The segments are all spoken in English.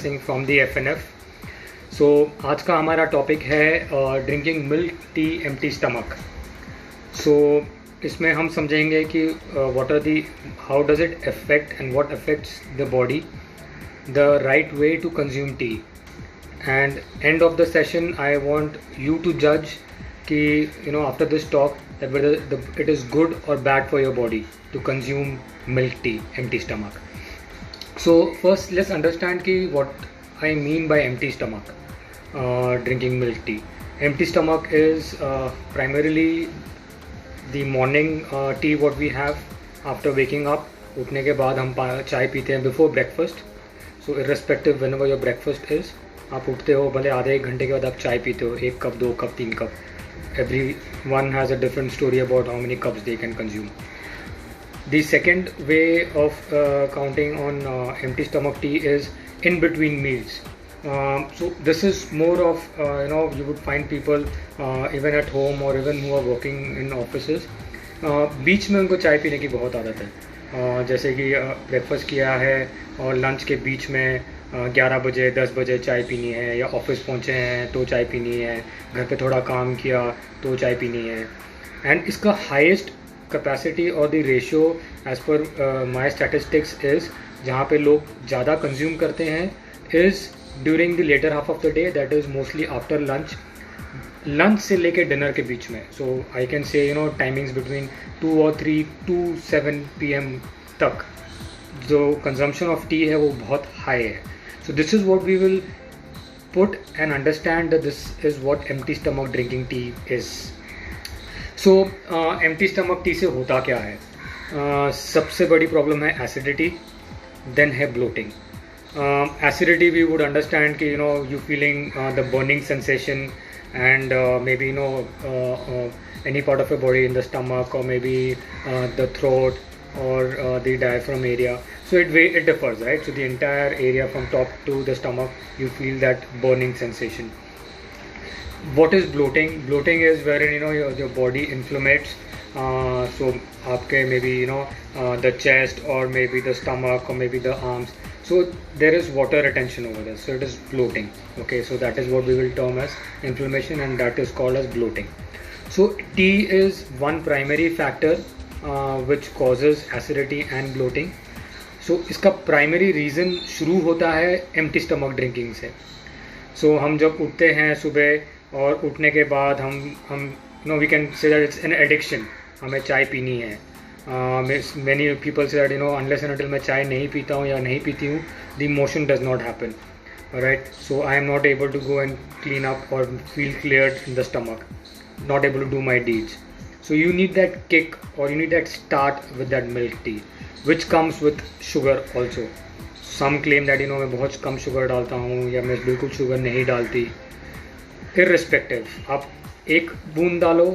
Singh from the FNF। So आज का हमारा टॉपिक है drinking milk tea empty stomach. So इसमें हम समझेंगे कि what are the how does it affect and what affects the body, the right way to consume tea, and end of the session I want you to जज कि after this talk that whether it is good or bad for your body to consume milk tea empty stomach. So first let's understand ki what I mean by empty stomach drinking milk tea. Empty stomach is primarily the morning tea what we have after waking up. उठने के बाद हम चाय पीते हैं before breakfast. So irrespective whenever your breakfast is, आप उठते हो भले आधे एक घंटे के बाद आप चाय पीते हो, 1 cup 2 cup 3 cup. Everyone has a different story about how many cups they can consume. The second way of counting on empty stomach tea is in between meals. So this is more of you would find people even at home or even who are working in offices. बीच में उनको चाय पीने की बहुत आदत है. जैसे कि ब्रेकफास्ट किया है और लंच के बीच में 11 बजे 10 बजे चाय पीनी है, या ऑफिस पहुंचे हैं तो चाय पीनी है, घर पे थोड़ा काम किया तो चाय पीनी है. एंड इसका हाईएस्ट कैपेसिटी और the ratio as per my statistics is, जहाँ पे लोग ज़्यादा कंज्यूम करते हैं is during the latter half of the day, that is mostly after lunch से लेके डिनर के बीच में. So I can say timings between 2 और 3 to 7 PM तक जो कंजम्पशन ऑफ टी है वो बहुत हाई है. So this is what we will put and understand that this is what empty stomach drinking tea is. So empty stomach tea से होता क्या है? सबसे बड़ी प्रॉब्लम है एसिडिटी, देन है bloating. Acidity we would understand कि you feeling the burning sensation and maybe any part of your body in the stomach or maybe the throat or the diaphragm area. So it differs, right? So the entire area from top to the stomach, you feel that burning sensation. What is bloating? Bloating is wherein your body inflammates. So आपके maybe the chest or maybe the stomach or maybe the arms. So there is water retention over there. So it is bloating. Okay, so that is what we will term as inflammation, and that is called as bloating. So tea is one primary factor which causes acidity and bloating. So इसका primary reason शुरू होता है empty stomach drinking से. सो हम जब उठते हैं सुबह और उठने के बाद हम we can say that it's an addiction, हमें चाय पीनी है. Many people say that unless and until मैं चाय नहीं पीता हूँ या नहीं पीती हूँ, the motion does not happen, right. So I am not able to go and clean up और feel clear in the stomach, not able to do my deeds. So you need that kick or you need that start with that milk tea, which comes with sugar also. Some claim that मैं बहुत कम sugar डालता हूँ या मैं बिल्कुल sugar नहीं डालती. Irrespective, आप 1 बूंद डालो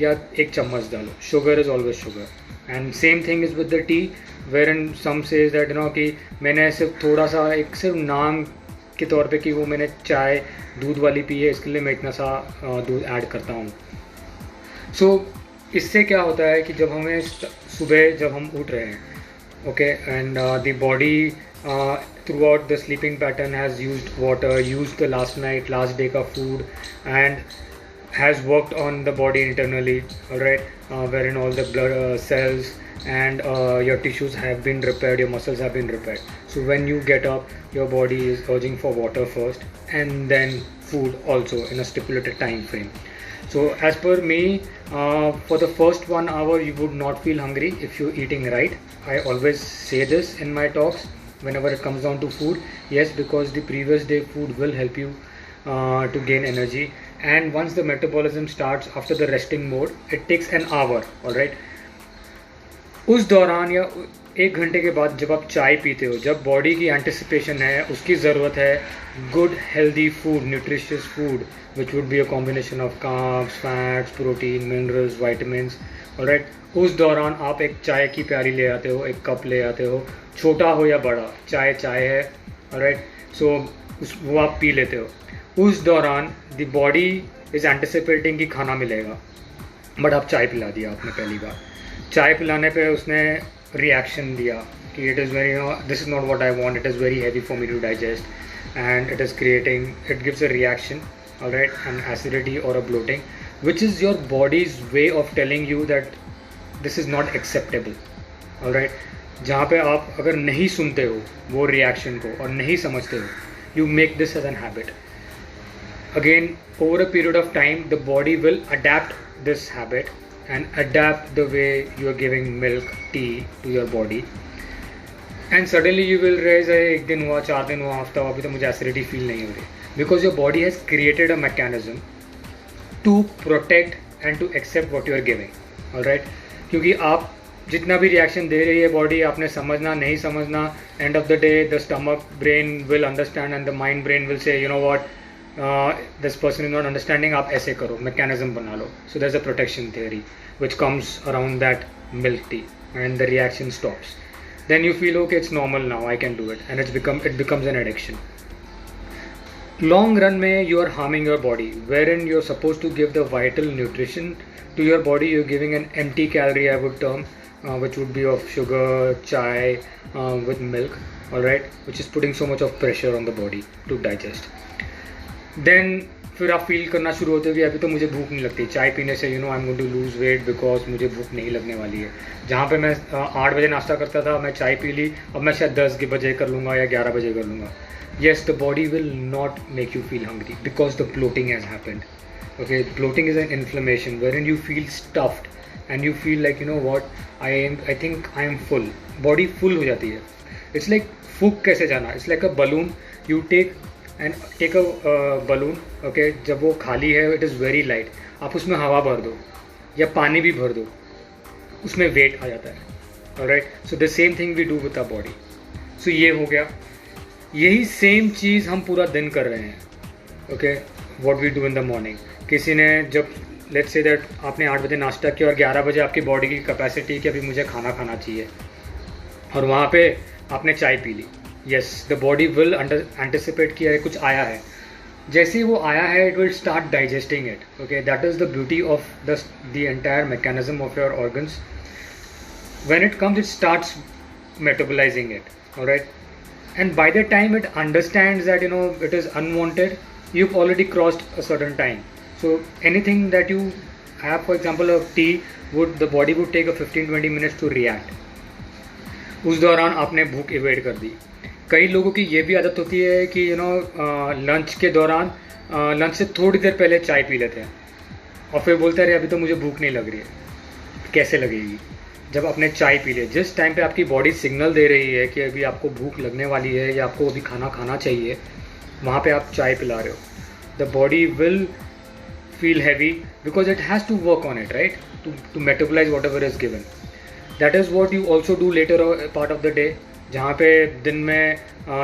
या 1 चम्मच डालो, sugar is always sugar. And same thing is with the tea, wherein some says that कि मैंने सिर्फ थोड़ा सा सिर्फ नाम के तौर पे कि वो मैंने चाय दूध वाली पी है, इसके लिए मैं इतना सा दूध ऐड करता हूँ. So इससे क्या होता है कि जब हमें सुबह जब हम उठ रहे हैं, okay, and the body throughout the sleeping pattern has used water, used the last day का food, and has worked on the body internally, right, wherein all the blood cells and your tissues have been repaired, your muscles have been repaired. So when you get up, your body is urging for water first and then food also in a stipulated time frame. So as per me, for the first 1 hour you would not feel hungry if you're eating right. I always say this in my talks whenever it comes down to food. Yes, because the previous day food will help you to gain energy, and once the metabolism starts after the resting mode, it takes an hour, all right. उस दौरान या 1 घंटे के बाद जब आप चाय पीते हो, जब बॉडी की एंटिसिपेशन है, उसकी ज़रूरत है good healthy food, nutritious food, which would be a combination of carbs, fats, protein, minerals, vitamins, alright. उस दौरान आप एक चाय की प्याली ले आते हो, 1 कप ले आते हो, छोटा हो या बड़ा, चाय है, ऑलराइट. सो वो आप पी लेते हो. उस दौरान द बॉडी इज़ एंटिसिपेटिंग कि खाना मिलेगा, बट आप चाय पिला दिया आपने पहली बार. चाय पिलाने पे उसने रिएक्शन दिया कि it is very this is not what I want, it is very heavy for me to digest. and it gives a reaction, all right, an acidity or a bloating, which is your body's way of telling you that this is not acceptable, all right. जहाँ पे आप अगर नहीं सुनते हो वो reaction को और नहीं समझते हो, you make this as an habit. Again, over a period of time, the body will adapt this habit and adapt the way you are giving milk tea to your body. And suddenly you will realize एक दिन हुआ, 4 दिन हुआ, हफ्ता हुआ, अभी तो मुझे एसिडिटी फील नहीं हो रही, because your body has created a mechanism to protect and to accept what you are giving, all right. क्योंकि आप जितना भी रिएक्शन दे रही है बॉडी, आपने समझना नहीं समझना, end of the day the stomach brain will understand and the mind brain will say, you know what, this person is not understanding, आप ऐसे करो, मैकेनिज्म बना लो. So there is a protection theory which comes around that milk tea and the reaction stops. Then you feel okay, it's normal now, I can do it, and it becomes an addiction. Long run में you are harming your body, wherein you're supposed to give the vital nutrition to your body. You're giving an empty calorie, I would term, which would be of sugar, chai, with milk, all right, which is putting so much of pressure on the body to digest. Then फिर आप feel करना शुरू होते हो कि अभी तो मुझे भूख नहीं लगती, चाय पीने से, you know, I am going to lose weight because मुझे भूख नहीं लगने वाली है. जहाँ पे मैं 8 बजे नाश्ता करता था, मैं चाय पी ली, अब मैं शायद 10 बजे कर लूँगा या 11 बजे कर लूँगा. Yes, the body will not make you feel hungry because the bloating has happened. Okay, bloating is an inflammation where you feel stuffed and you feel like, you know what, I think I am full. Body full हो जाती है. It's like फूक कैसे जाना, it's like a balloon. You take a balloon, okay, जब वो खाली है, इट इज़ वेरी लाइट, आप उसमें हवा भर दो या पानी भी भर दो, उसमें वेट आ जाता है, alright. So the same thing we do with our body. So ये हो गया, यही सेम चीज़ हम पूरा दिन कर रहे हैं. Okay, what we do in the morning. किसी ने जब, लेट्स से दैट आपने 8 बजे नाश्ता किया और 11 बजे आपकी बॉडी की कैपेसिटी कि अभी मुझे खाना खाना चाहिए, और वहाँ पे आपने चाय पी ली. Yes, the body will anticipate किया कुछ आया है. जैसे ही वो आया है, it will start digesting it. Okay, that is the beauty of the entire mechanism of your organs. When it comes, it starts metabolising it, alright. And by the time it understands that, you know, it is unwanted, you have already crossed a certain time. So anything that you have, for example a tea, the body would take a 15-20 minutes to react. उस दौरान आपने भूख evade कर दी. कई लोगों की ये भी आदत होती है कि, यू नो, लंच के दौरान, लंच से थोड़ी देर पहले चाय पी लेते हैं और फिर बोलते रहे अभी तो मुझे भूख नहीं लग रही है. कैसे लगेगी जब आपने चाय पी ले? जिस टाइम पे आपकी बॉडी सिग्नल दे रही है कि अभी आपको भूख लगने वाली है या आपको अभी खाना खाना चाहिए, वहाँ पे आप चाय पिला रहे हो. The body will feel heavy because it has to work on it, right, to metabolise whatever is given. That is what you also do later part of the day. जहाँ पे दिन में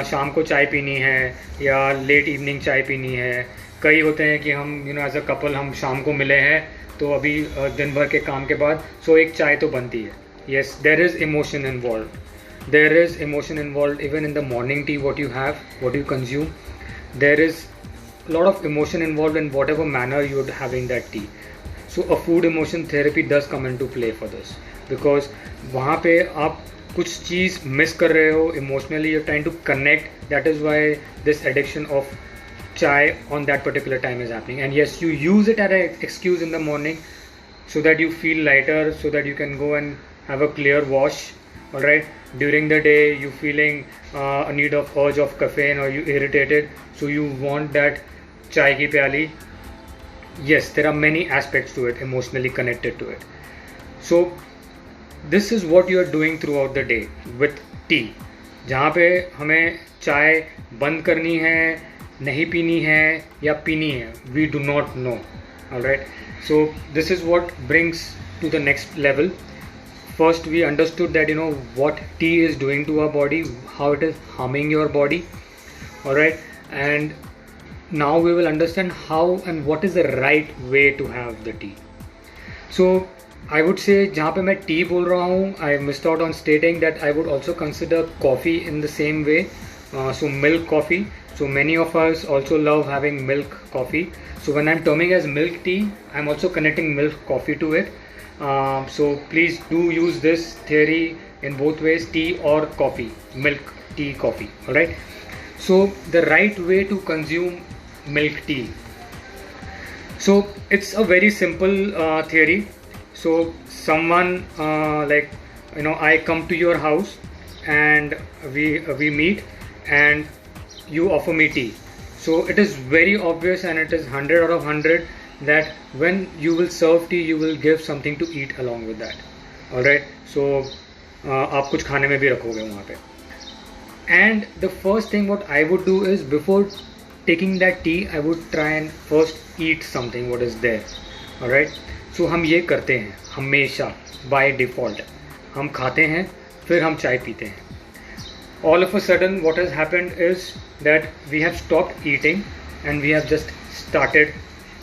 शाम को चाय पीनी है या लेट इवनिंग चाय पीनी है. कई होते हैं कि हम, you know, as a couple हम शाम को मिले हैं तो अभी दिन भर के काम के बाद सो एक चाय तो बनती है. Yes, there is emotion involve. There is emotion involve even in the morning tea what you have, what you consume. There is lot of emotion involve in whatever manner you are having that tea. So a food emotion therapy does come into play for this because वहाँ पे आप कुछ चीज़ miss कर रहे हो emotionally. You trying to connect. That is why this addiction of चाय on that particular time is happening. And yes, you use it as an excuse in the morning so that you feel lighter, so that you can go and have a clear wash, all right. During the day you feeling a need of urge of caffeine or you irritated, so you want that chai ki pyali. Yes, there are many aspects to it, emotionally connected to it. So this is what you are doing throughout the day with tea. जहाँ पे हमें चाय बंद करनी है, नहीं पीनी है या पीनी है, we do not know, all right. So this is what brings to the next level. First we understood that, you know, what tea is doing to our body, how it is harming your body, all right. And now we will understand how and what is the right way to have the tea. So I would say जहाँ पे मैं tea बोल रहा हूँ, I missed out on stating that I would also consider coffee in the same way. So milk coffee. So many of us also love having milk coffee. So when I'm terming as milk tea, I'm also connecting milk coffee to it. So please do use this theory in both ways, tea or coffee, milk, tea, coffee, alright. So the right way to consume milk tea. So it's a very simple theory. So someone I come to your house and we meet and you offer me tea. So it is very obvious and it is 100 out of 100 that when you will serve tea, you will give something to eat along with that. Alright, so आप कुछ खाने में भी रखोगे वहाँ पे. And the first thing what I would do is before taking that tea, I would try and first eat something what is there. Alright, so हम ये करते हैं हमेशा by default. हम खाते हैं फिर हम चाय पीते हैं. All of a sudden what has happened is that we have stopped eating and we have just started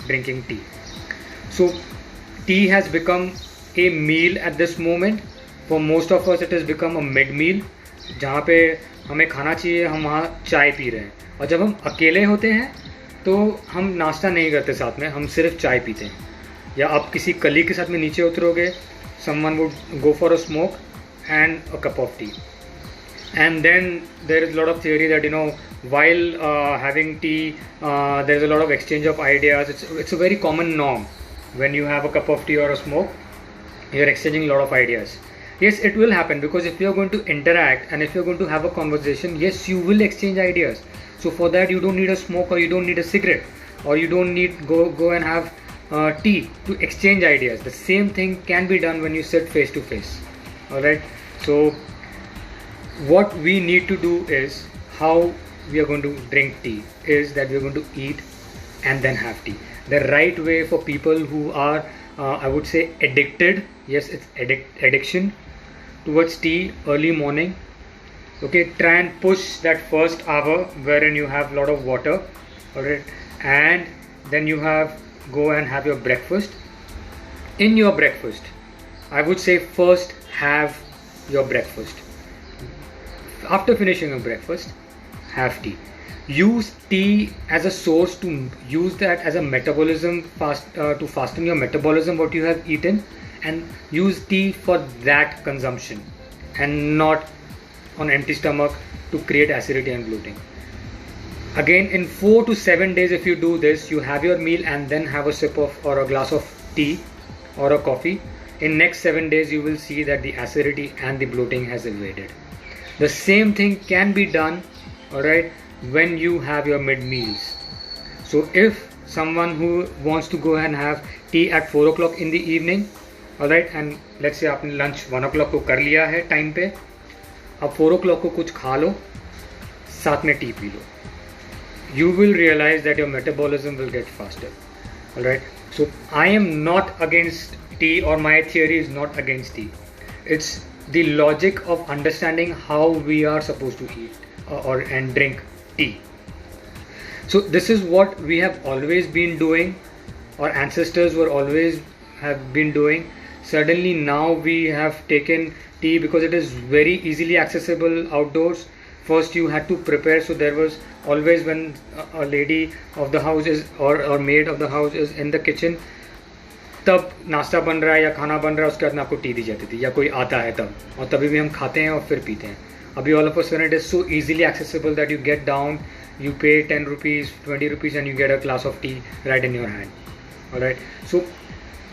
drinking tea. So tea has become a meal at this moment. For most of us it has become a mid meal जहाँ पे हमें खाना चाहिए हम वहाँ चाय P रहे हैं. और जब हम अकेले होते हैं तो हम नाश्ता नहीं करते साथ में, हम सिर्फ चाय पीते हैं. या आप किसी कलीग के साथ में नीचे उतरोगे, someone would go for a smoke and a cup of tea. And then there is a lot of theory that while having tea there is a lot of exchange of ideas. It's a very common norm. When you have a cup of tea or a smoke, you're exchanging a lot of ideas. Yes, it will happen because if you're going to interact and if you're going to have a conversation, yes, you will exchange ideas. So for that you don't need a smoke or you don't need a cigarette or you don't need go and have tea to exchange ideas. The same thing can be done when you sit face to face. Alright, so what we need to do is how we are going to drink tea is that we are going to eat and then have tea. The right way for people who are I would say addicted, yes, it's addiction towards tea early morning. Okay, try and push that first hour wherein you have a lot of water, alright, and then you go and have your breakfast. In your breakfast, I would say first have your breakfast. After finishing your breakfast, have tea. Use tea as a source to use that as a metabolism to fasten your metabolism what you have eaten, and use tea for that consumption and not on empty stomach to create acidity and bloating. Again, in 4 to 7 days if you do this, you have your meal and then have a sip of or a glass of tea or a coffee. In next 7 days you will see that the acidity and the bloating has evaded. The same thing can be done, alright, when you have your mid meals. So if someone who wants to go and have tea at 4 o'clock in the evening, alright, and let's say आपने lunch 1 o'clock को कर लिया है time पे, अब 4 o'clock को कुछ खा लो, साथ में T P low. You will realize that your metabolism will get faster. Alright, so I am not against tea, or my theory is not against tea. It's the logic of understanding how we are supposed to eat and drink tea. So this is what we have always been doing. Our ancestors were always have been doing. Suddenly now we have taken tea because it is very easily accessible outdoors. First you had to prepare, so there was always when a lady of the house is or maid of the house is in the kitchen, तब नाश्ता बन रहा है या खाना बन रहा है, उसके बाद में आपको टी दी जाती थी या कोई आता है तब, और तभी भी हम खाते हैं और फिर पीते हैं. अभी all of a sudden it is so easily accessible that you get down, you pay 10 rupees, 20 rupees and you get a glass of tea right in your hand. Alright, so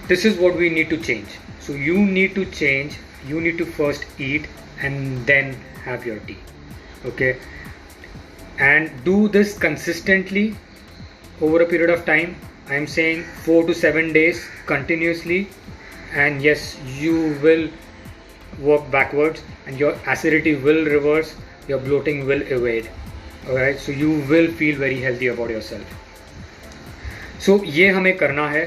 this is what we need to change. So you need to change, you need to first eat and then have your tea. Okay, and do this consistently over a period of time. I am saying 4 to 7 days continuously, and yes, you will work backwards and your acidity will reverse, your bloating will evade. Alright, so you will feel very healthy about yourself. So ये हमें करना है.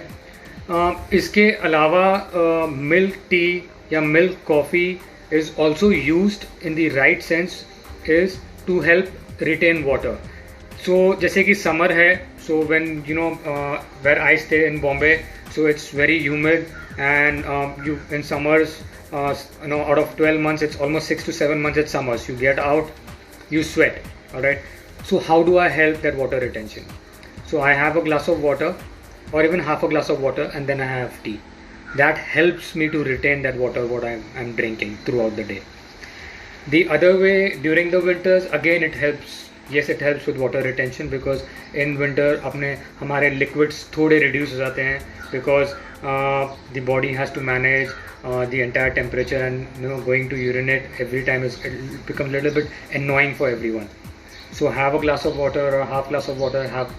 इसके अलावा milk tea या milk coffee is also used in the right sense is to help retain water. So जैसे कि summer है, so when where I stay in Bombay, so it's very humid and you in summers out of 12 months it's almost 6 to 7 months it's summers. You get out, you sweat. Alright, so how do I help that water retention? So I have a glass of water or even half a glass of water and then I have tea. That helps me to retain that water what I'm drinking throughout the day. The other way during the winters, again it helps yes, it helps with water retention because in winter अपने हमारे liquids थोड़े reduce हो जाते हैं because the body has to manage the entire temperature, and going to urinate every time is it becomes a little bit annoying for everyone. So have a glass of water or a half glass of water, have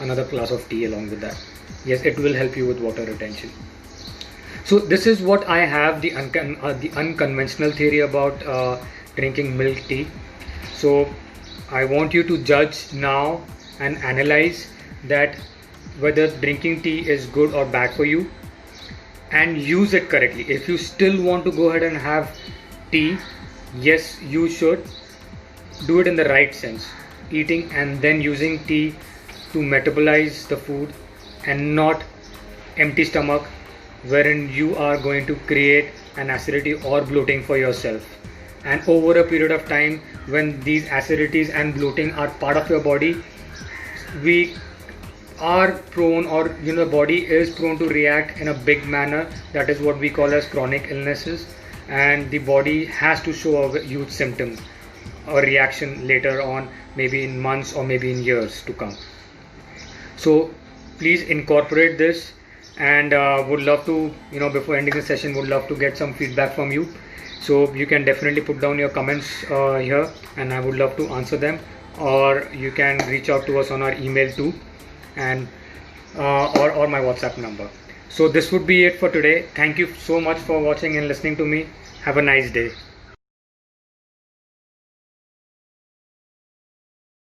another glass of tea along with that. Yes, it will help you with water retention. So this is what I have, the unconventional theory about drinking milk tea. So I want you to judge now and analyze that whether drinking tea is good or bad for you, and use it correctly. If you still want to go ahead and have tea, yes, you should do it in the right sense, eating and then using tea to metabolize the food, and not empty stomach wherein you are going to create an acidity or bloating for yourself. And over a period of time, when these acidities and bloating are part of your body, we are prone, or the body is prone to react in a big manner. That is what we call as chronic illnesses, and the body has to show a huge symptom or reaction later on, maybe in months or maybe in years to come. So please incorporate this, and would love to, before ending the session, would love to get some feedback from you. So you can definitely put down your comments here, and I would love to answer them, or you can reach out to us on our email too, and or my WhatsApp number. So this would be it for today. Thank you so much for watching and listening to me. Have a nice day.